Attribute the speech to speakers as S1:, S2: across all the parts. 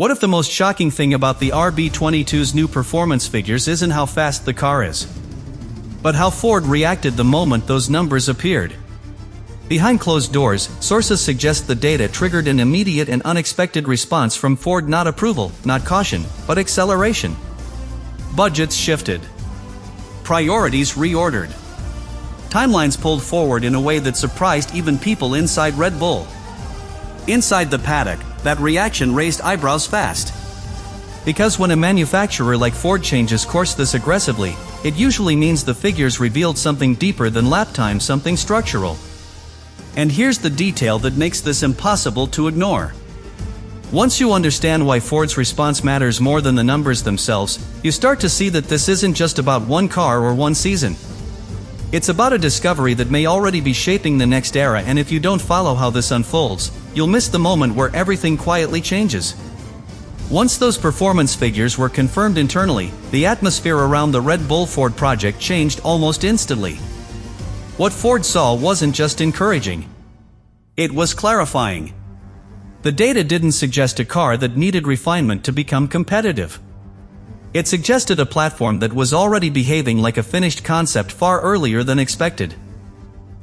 S1: What if the most shocking thing about the RB22's new performance figures isn't how fast the car is, but how Ford reacted the moment those numbers appeared? Behind closed doors, sources suggest the data triggered an immediate and unexpected response from Ford: not approval, not caution, but acceleration. Budgets shifted. Priorities reordered. Timelines pulled forward in a way that surprised even people inside Red Bull. Inside the paddock, that reaction raised eyebrows fast. Because when a manufacturer like Ford changes course this aggressively, it usually means the figures revealed something deeper than lap time, something structural. And here's the detail that makes this impossible to ignore. Once you understand why Ford's response matters more than the numbers themselves, you start to see that this isn't just about one car or one season. It's about a discovery that may already be shaping the next era, and if you don't follow how this unfolds, you'll miss the moment where everything quietly changes. Once those performance figures were confirmed internally, the atmosphere around the Red Bull Ford project changed almost instantly. What Ford saw wasn't just encouraging. It was clarifying. The data didn't suggest a car that needed refinement to become competitive. It suggested a platform that was already behaving like a finished concept far earlier than expected.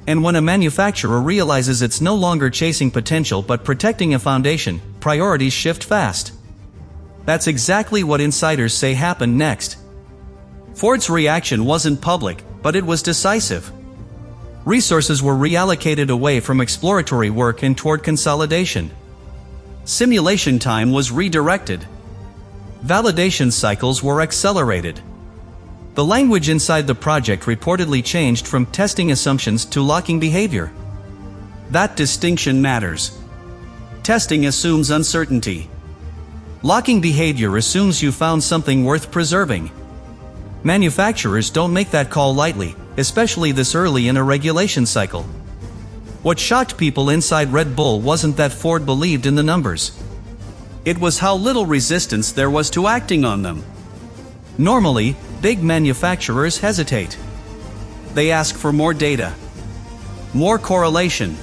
S1: And when a manufacturer realizes it's no longer chasing potential but protecting a foundation, priorities shift fast. That's exactly what insiders say happened next. Ford's reaction wasn't public, but it was decisive. Resources were reallocated away from exploratory work and toward consolidation. Simulation time was redirected. Validation cycles were accelerated. The language inside the project reportedly changed from testing assumptions to locking behavior. That distinction matters. Testing assumes uncertainty. Locking behavior assumes you found something worth preserving. Manufacturers don't make that call lightly, especially this early in a regulation cycle. What shocked people inside Red Bull wasn't that Ford believed in the numbers. It was how little resistance there was to acting on them. Normally, big manufacturers hesitate. They ask for more data, more correlation,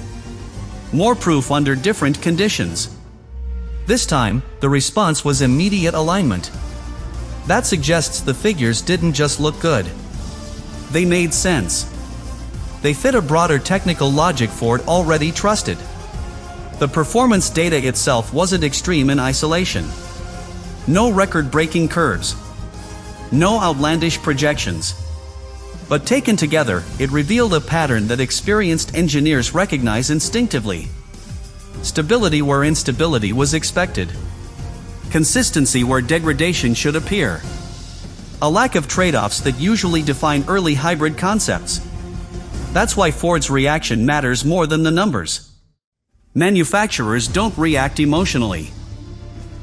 S1: more proof under different conditions. This time, the response was immediate alignment. That suggests the figures didn't just look good. They made sense. They fit a broader technical logic Ford already trusted. The performance data itself wasn't extreme in isolation. No record-breaking curves. No outlandish projections. But taken together, it revealed a pattern that experienced engineers recognize instinctively. Stability where instability was expected. Consistency where degradation should appear. A lack of trade-offs that usually define early hybrid concepts. That's why Ford's reaction matters more than the numbers. Manufacturers don't react emotionally.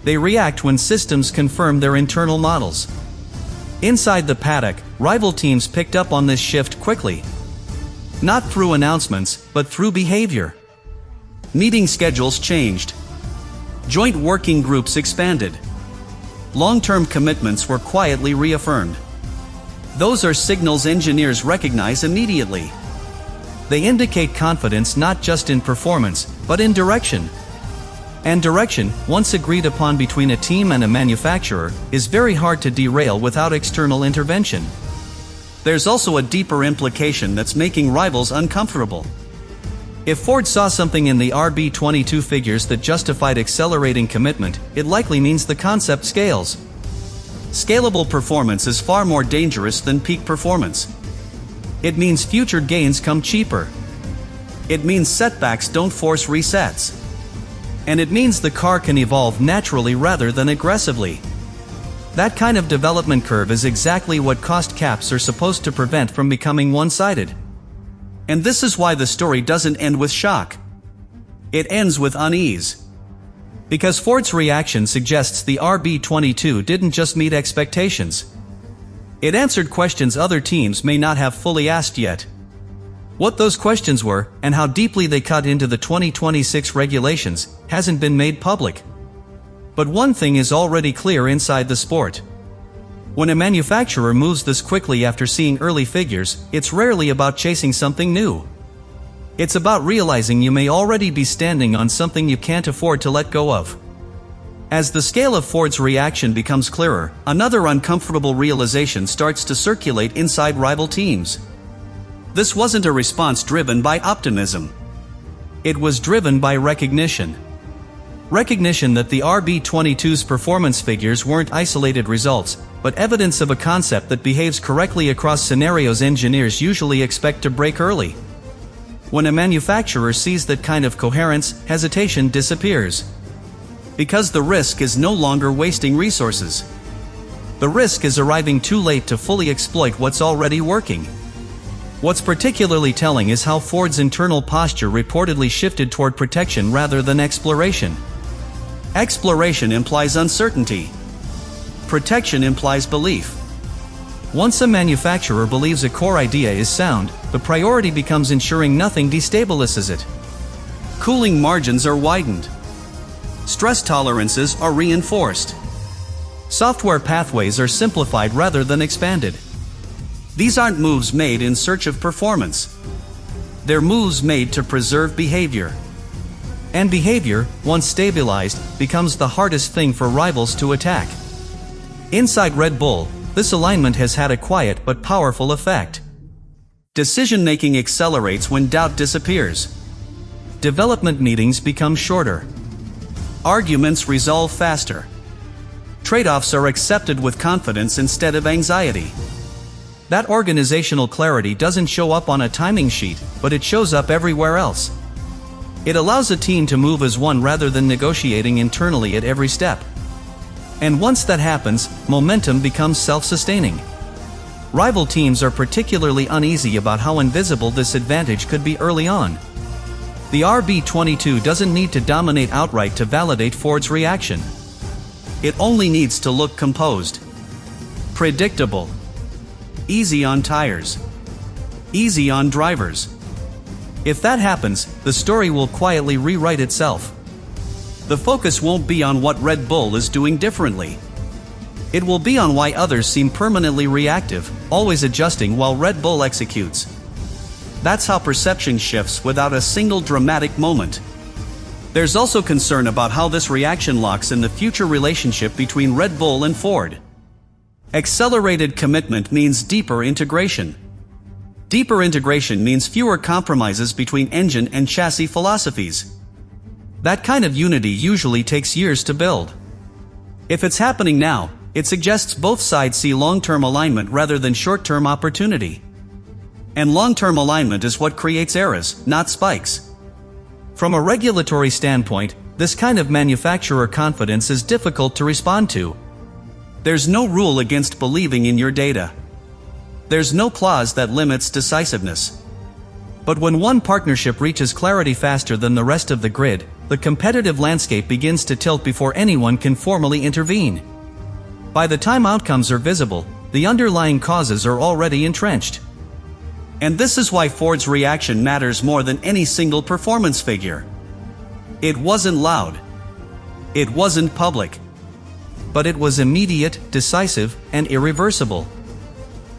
S1: They react when systems confirm their internal models. Inside the paddock, rival teams picked up on this shift quickly. Not through announcements, but through behavior. Meeting schedules changed. Joint working groups expanded. Long-term commitments were quietly reaffirmed. Those are signals engineers recognize immediately. They indicate confidence not just in performance, but in direction. And direction, once agreed upon between a team and a manufacturer, is very hard to derail without external intervention. There's also a deeper implication that's making rivals uncomfortable. If Ford saw something in the RB22 figures that justified accelerating commitment, it likely means the concept scales. Scalable performance is far more dangerous than peak performance. It means future gains come cheaper. It means setbacks don't force resets. And it means the car can evolve naturally rather than aggressively. That kind of development curve is exactly what cost caps are supposed to prevent from becoming one-sided. And this is why the story doesn't end with shock. It ends with unease. Because Ford's reaction suggests the RB22 didn't just meet expectations. It answered questions other teams may not have fully asked yet. What those questions were, and how deeply they cut into the 2026 regulations, hasn't been made public. But one thing is already clear inside the sport. When a manufacturer moves this quickly after seeing early figures, it's rarely about chasing something new. It's about realizing you may already be standing on something you can't afford to let go of. As the scale of Ford's reaction becomes clearer, another uncomfortable realization starts to circulate inside rival teams. This wasn't a response driven by optimism. It was driven by recognition. Recognition that the RB22's performance figures weren't isolated results, but evidence of a concept that behaves correctly across scenarios engineers usually expect to break early. When a manufacturer sees that kind of coherence, hesitation disappears. Because the risk is no longer wasting resources. The risk is arriving too late to fully exploit what's already working. What's particularly telling is how Ford's internal posture reportedly shifted toward protection rather than exploration. Exploration implies uncertainty. Protection implies belief. Once a manufacturer believes a core idea is sound, the priority becomes ensuring nothing destabilizes it. Cooling margins are widened. Stress tolerances are reinforced. Software pathways are simplified rather than expanded. These aren't moves made in search of performance. They're moves made to preserve behavior. And behavior, once stabilized, becomes the hardest thing for rivals to attack. Inside Red Bull, this alignment has had a quiet but powerful effect. Decision-making accelerates when doubt disappears. Development meetings become shorter. Arguments resolve faster. Trade-offs are accepted with confidence instead of anxiety. That organizational clarity doesn't show up on a timing sheet, but it shows up everywhere else. It allows a team to move as one rather than negotiating internally at every step. And once that happens, momentum becomes self-sustaining. Rival teams are particularly uneasy about how invisible this advantage could be early on. The RB22 doesn't need to dominate outright to validate Ford's reaction. It only needs to look composed. Predictable. Easy on tires. Easy on drivers. If that happens, the story will quietly rewrite itself. The focus won't be on what Red Bull is doing differently. It will be on why others seem permanently reactive, always adjusting while Red Bull executes. That's how perception shifts without a single dramatic moment. There's also concern about how this reaction locks in the future relationship between Red Bull and Ford. Accelerated commitment means deeper integration. Deeper integration means fewer compromises between engine and chassis philosophies. That kind of unity usually takes years to build. If it's happening now, it suggests both sides see long-term alignment rather than short-term opportunity. And long-term alignment is what creates eras, not spikes. From a regulatory standpoint, this kind of manufacturer confidence is difficult to respond to. There's no rule against believing in your data. There's no clause that limits decisiveness. But when one partnership reaches clarity faster than the rest of the grid, the competitive landscape begins to tilt before anyone can formally intervene. By the time outcomes are visible, the underlying causes are already entrenched. And this is why Ford's reaction matters more than any single performance figure. It wasn't loud. It wasn't public. But it was immediate, decisive, and irreversible.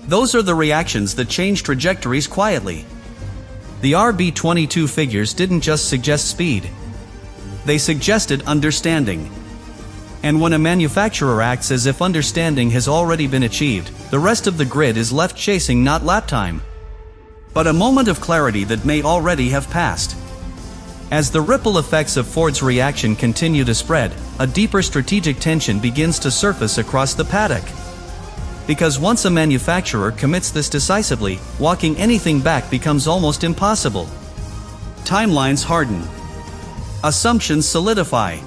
S1: Those are the reactions that change trajectories quietly. The RB22 figures didn't just suggest speed. They suggested understanding. And when a manufacturer acts as if understanding has already been achieved, the rest of the grid is left chasing not lap time, but a moment of clarity that may already have passed. As the ripple effects of Ford's reaction continue to spread, a deeper strategic tension begins to surface across the paddock. Because once a manufacturer commits this decisively, walking anything back becomes almost impossible. Timelines harden. Assumptions solidify.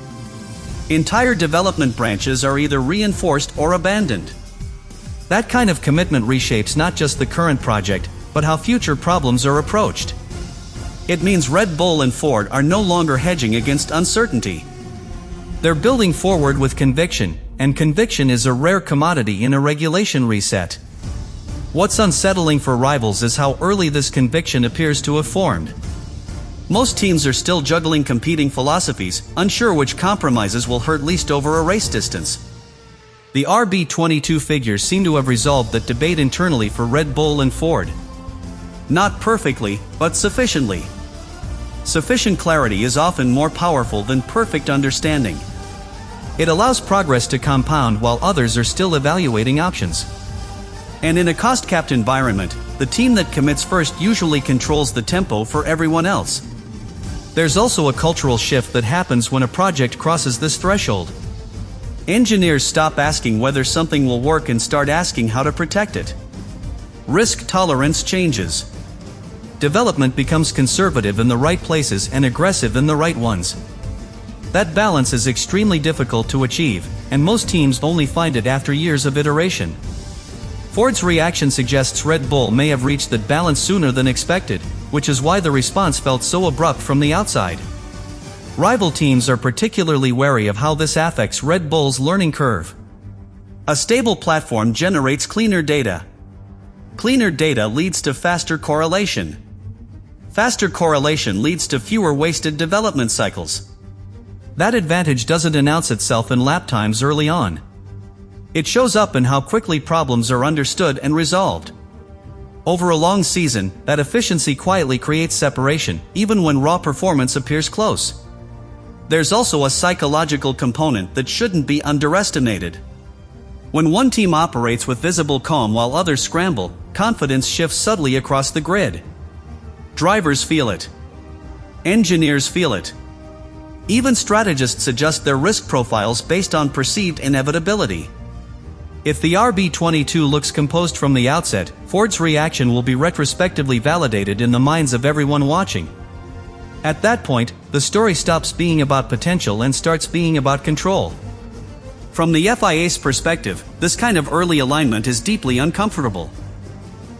S1: Entire development branches are either reinforced or abandoned. That kind of commitment reshapes not just the current project, but how future problems are approached. It means Red Bull and Ford are no longer hedging against uncertainty. They're building forward with conviction, and conviction is a rare commodity in a regulation reset. What's unsettling for rivals is how early this conviction appears to have formed. Most teams are still juggling competing philosophies, unsure which compromises will hurt least over a race distance. The RB22 figures seem to have resolved that debate internally for Red Bull and Ford. Not perfectly, but sufficiently. Sufficient clarity is often more powerful than perfect understanding. It allows progress to compound while others are still evaluating options. And in a cost-capped environment, the team that commits first usually controls the tempo for everyone else. There's also a cultural shift that happens when a project crosses this threshold. Engineers stop asking whether something will work and start asking how to protect it. Risk tolerance changes. Development becomes conservative in the right places and aggressive in the right ones. That balance is extremely difficult to achieve, and most teams only find it after years of iteration. Ford's reaction suggests Red Bull may have reached that balance sooner than expected, which is why the response felt so abrupt from the outside. Rival teams are particularly wary of how this affects Red Bull's learning curve. A stable platform generates cleaner data. Cleaner data leads to faster correlation. Faster correlation leads to fewer wasted development cycles. That advantage doesn't announce itself in lap times early on. It shows up in how quickly problems are understood and resolved. Over a long season, that efficiency quietly creates separation, even when raw performance appears close. There's also a psychological component that shouldn't be underestimated. When one team operates with visible calm while others scramble, confidence shifts subtly across the grid. Drivers feel it. Engineers feel it. Even strategists adjust their risk profiles based on perceived inevitability. If the RB22 looks composed from the outset, Ford's reaction will be retrospectively validated in the minds of everyone watching. At that point, the story stops being about potential and starts being about control. From the FIA's perspective, this kind of early alignment is deeply uncomfortable.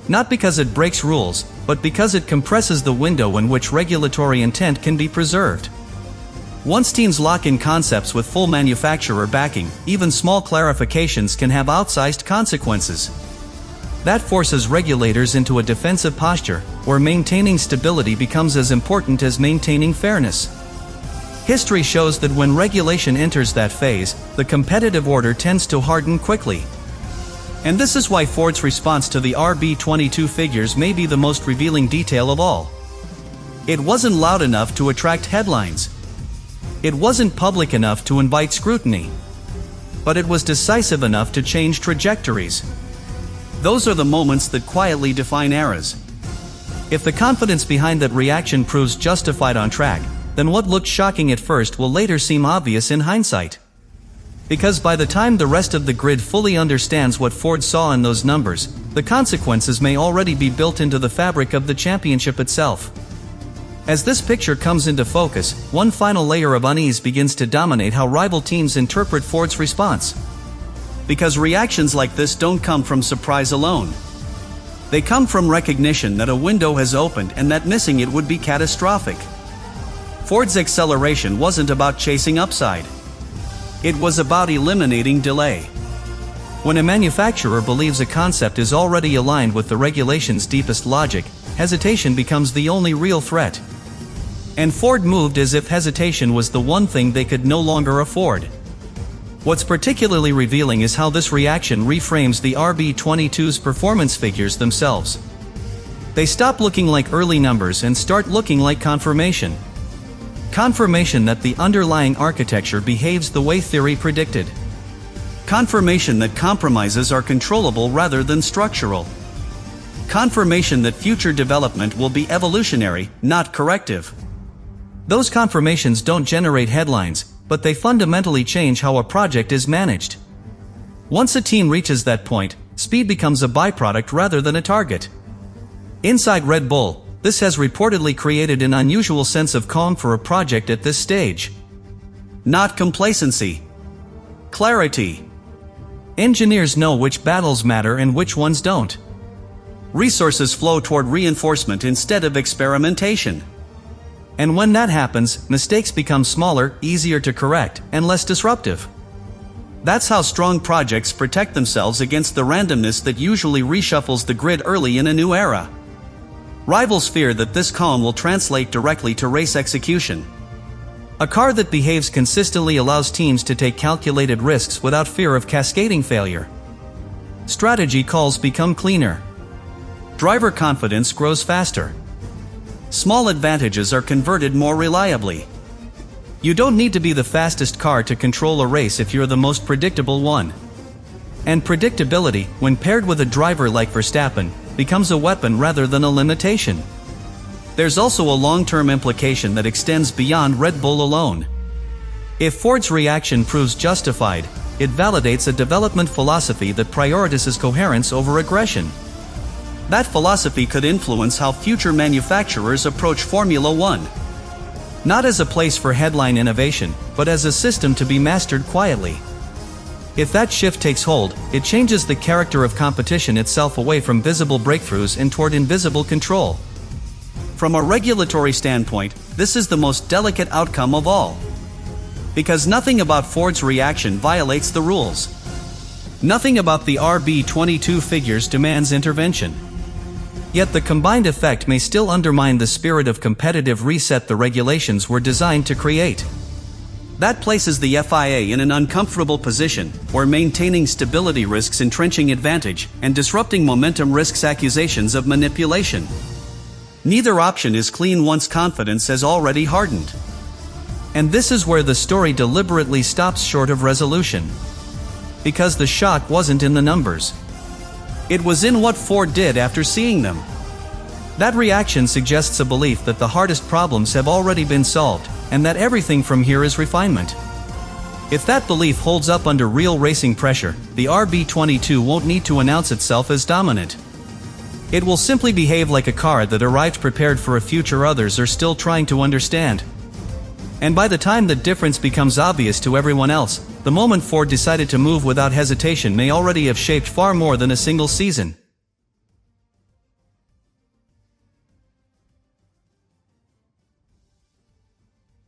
S1: Not because it breaks rules, but because it compresses the window in which regulatory intent can be preserved. Once teams lock in concepts with full manufacturer backing, even small clarifications can have outsized consequences. That forces regulators into a defensive posture, where maintaining stability becomes as important as maintaining fairness. History shows that when regulation enters that phase, the competitive order tends to harden quickly. And this is why Ford's response to the RB22 figures may be the most revealing detail of all. It wasn't loud enough to attract headlines. It wasn't public enough to invite scrutiny. But it was decisive enough to change trajectories. Those are the moments that quietly define eras. If the confidence behind that reaction proves justified on track, then what looked shocking at first will later seem obvious in hindsight. Because by the time the rest of the grid fully understands what Ford saw in those numbers, the consequences may already be built into the fabric of the championship itself. As this picture comes into focus, one final layer of unease begins to dominate how rival teams interpret Ford's response. Because reactions like this don't come from surprise alone. They come from recognition that a window has opened and that missing it would be catastrophic. Ford's acceleration wasn't about chasing upside. It was about eliminating delay. When a manufacturer believes a concept is already aligned with the regulation's deepest logic, hesitation becomes the only real threat. And Ford moved as if hesitation was the one thing they could no longer afford. What's particularly revealing is how this reaction reframes the RB22's performance figures themselves. They stop looking like early numbers and start looking like confirmation. Confirmation that the underlying architecture behaves the way theory predicted. Confirmation that compromises are controllable rather than structural. Confirmation that future development will be evolutionary, not corrective. Those confirmations don't generate headlines, but they fundamentally change how a project is managed. Once a team reaches that point, speed becomes a byproduct rather than a target. Inside Red Bull, this has reportedly created an unusual sense of calm for a project at this stage. Not complacency. Clarity. Engineers know which battles matter and which ones don't. Resources flow toward reinforcement instead of experimentation. And when that happens, mistakes become smaller, easier to correct, and less disruptive. That's how strong projects protect themselves against the randomness that usually reshuffles the grid early in a new era. Rivals fear that this calm will translate directly to race execution. A car that behaves consistently allows teams to take calculated risks without fear of cascading failure. Strategy calls become cleaner. Driver confidence grows faster. Small advantages are converted more reliably. You don't need to be the fastest car to control a race if you're the most predictable one. And predictability, when paired with a driver like Verstappen, becomes a weapon rather than a limitation. There's also a long-term implication that extends beyond Red Bull alone. If Ford's reaction proves justified, it validates a development philosophy that prioritizes coherence over aggression. That philosophy could influence how future manufacturers approach Formula One. Not as a place for headline innovation, but as a system to be mastered quietly. If that shift takes hold, it changes the character of competition itself away from visible breakthroughs and toward invisible control. From a regulatory standpoint, this is the most delicate outcome of all. Because nothing about Ford's reaction violates the rules. Nothing about the RB22 figures demands intervention. Yet the combined effect may still undermine the spirit of competitive reset the regulations were designed to create. That places the FIA in an uncomfortable position, where maintaining stability risks entrenching advantage, and disrupting momentum risks accusations of manipulation. Neither option is clean once confidence has already hardened. And this is where the story deliberately stops short of resolution. Because the shock wasn't in the numbers. It was in what Ford did after seeing them. That reaction suggests a belief that the hardest problems have already been solved, and that everything from here is refinement. If that belief holds up under real racing pressure, the RB22 won't need to announce itself as dominant. It will simply behave like a car that arrived prepared for a future others are still trying to understand. And by the time the difference becomes obvious to everyone else, the moment Ford decided to move without hesitation may already have shaped far more than a single season.